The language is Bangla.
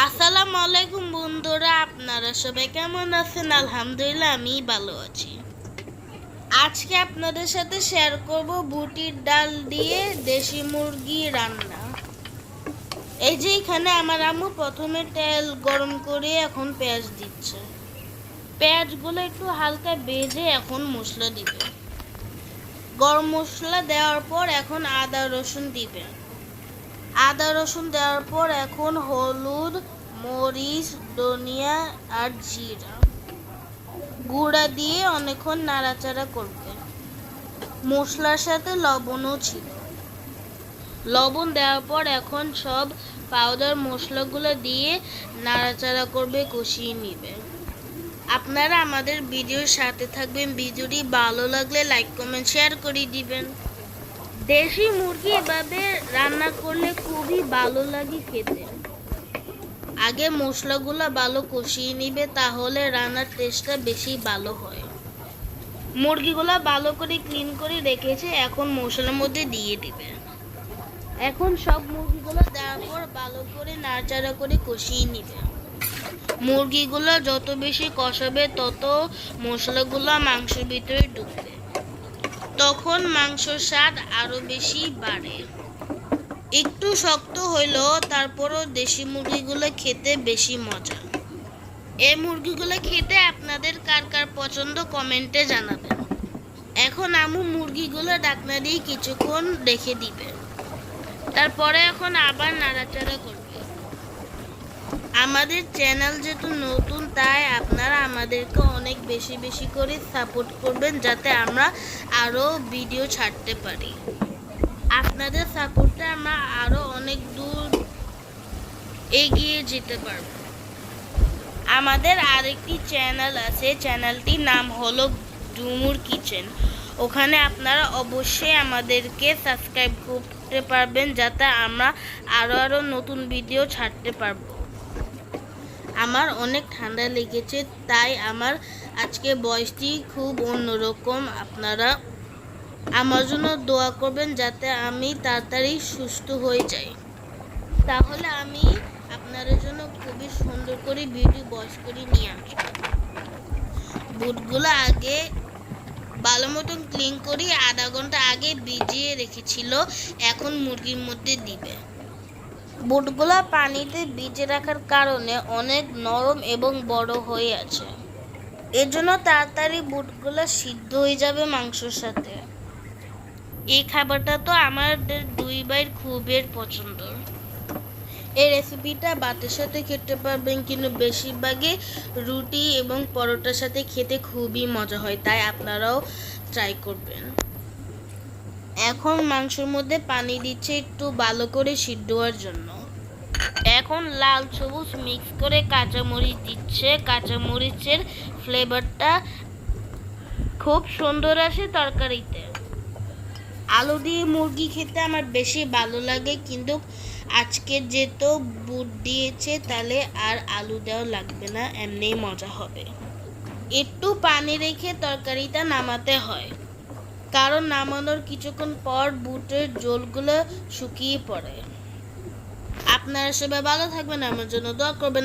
আসসালামু আলাইকুম বন্ধুরা, আপনারা সবাই কেমন আছেন? আলহামদুলিল্লাহ, আমি ভালো আছি। আজকে আপনাদের সাথে শেয়ার করব বুটির ডাল দিয়ে দেশি মুরগি রান্না। এই যে এখানে আমার আম্মু প্রথমে তেল গরম করে এখন পেঁয়াজ দিচ্ছে। পেঁয়াজগুলো একটু হালকা ভেজে এখন মশলা দিবে। গরম মশলা দেওয়ার পর এখন আদা রসুন দিবে। আদা রসুন দেওয়ার পর এখন হলুদ, মরিচ, ধনিয়া আর জিরা গুঁড়া দিয়ে অনেকক্ষণ নাড়াচাড়া করবে। মশলার সাথে লবণও ছিল। লবণ দেওয়ার পর এখন সব পাউডার মশলাগুলো দিয়ে নাড়াচাড়া করবে, কষিয়ে নিবে। আপনারা আমাদের ভিডিওর সাথে থাকবেন। ভিডিওটি ভালো লাগলে লাইক কমেন্ট শেয়ার করে দিবেন। দেশি মুরগি এভাবে রান্না করলে খুবই ভালো লাগে খেতে। আগে মশলাগুলো ভালো কষিয়ে নিবে, তাহলে রান্নার টেস্টটা বেশি ভালো হয়। মুরগিগুলো ভালো করে ক্লিন করে রেখেছে, এখন মশলার মধ্যে দিয়ে দিবে। এখন সব মুরগিগুলো দেওয়ার পর ভালো করে নাড়াচাড়া করে কষিয়ে নিবে। মুরগিগুলো যত বেশি কষাবে তত মশলাগুলো মাংসের ভিতরে ঢুকবে, তখন মাংসর স্বাদ আরো বেশি বাড়ে। একটু শক্ত হইলেও তারপরও দেশি মুরগিগুলো খেতে বেশি মজা। এই মুরগিগুলো খেতে আপনাদের কার কার পছন্দ কমেন্টে জানাবেন। এখন আম্মু মুরগিগুলো ঢাকনা দিয়ে কিছুক্ষণ রেখে দিবে, তারপরে এখন আবার নাড়াচাড়া করবে। আমাদের চ্যানেল যেহেতু নতুন, তাই আপনারা আমাদেরকে অনেক বেশি বেশি করে সাপোর্ট করবেন, যাতে আমরা আরও ভিডিও ছাড়তে পারি। আপনাদের সাপোর্টে আমরা আরও অনেক দূর এগিয়ে যেতে পারব। আমাদের আরেকটি চ্যানেল আছে, চ্যানেলটির নাম হলো ডুমুর কিচেন। ওখানে আপনারা অবশ্যই আমাদেরকে সাবস্ক্রাইব করতে পারবেন, যাতে আমরা আরও নতুন ভিডিও ছাড়তে পারব। আমার অনেক ঠান্ডা লেগেছে, তাই আমার আজকে ভয়েসটি খুব অন্যরকম। আপনারা আমার জন্য দোয়া করবেন, যাতে আমি তাড়াতাড়ি সুস্থ হয়ে যাই। তাহলে আমি আপনাদের জন্য খুবই সুন্দর করে ভিডিও ভয়েস করে নিয়ে আসবো। বুটগুলো আগে ভালো মতন ক্লিন করি, আধা ঘন্টা আগে ভিজিয়ে রেখেছিল, এখন মুরগির মধ্যে দিবে। বুটগুলো পানিতে ভিজে রাখার কারণে অনেক নরম এবং বড় হয়ে আছে। এজন্য তাড়াতাড়ি বুটগুলো সিদ্ধ হয়ে যাবে মাংসের সাথে। এই খাবারটা তো আমাদের দুই ভাইয়ের খুবই পছন্দ। এই রেসিপিটা ভাতের সাথে খেতে পারবেন, কিন্তু বেশিরভাগই রুটি এবং পরোটার সাথে খেতে খুবই মজা হয়, তাই আপনারাও ট্রাই করবেন। এখন মাংসের মধ্যে পানি দিচ্ছে একটু ভালো করে সিদ্ধ হওয়ার জন্য। এখন লাল সবুজ মিক্স করে কাঁচামরিচ দিচ্ছে। কাঁচামরিচের ফ্লেভারটা খুব সুন্দর আসে তরকারিতে। আলু দিয়ে মুরগি খেতে আমার বেশি ভালো লাগে, কিন্তু আজকে যেহেতু বুট দিয়েছে, তাহলে আর আলু দেওয়া লাগবে না, এমনিই মজা হবে। একটু পানি রেখে তরকারিটা নামাতে হয়, কারণ নামানোর কিছুক্ষণ পর বুটের জলগুলো শুকিয়ে পড়ে। আপনারা সবাই ভালো থাকবেন, আমার জন্য দোয়া করবেন।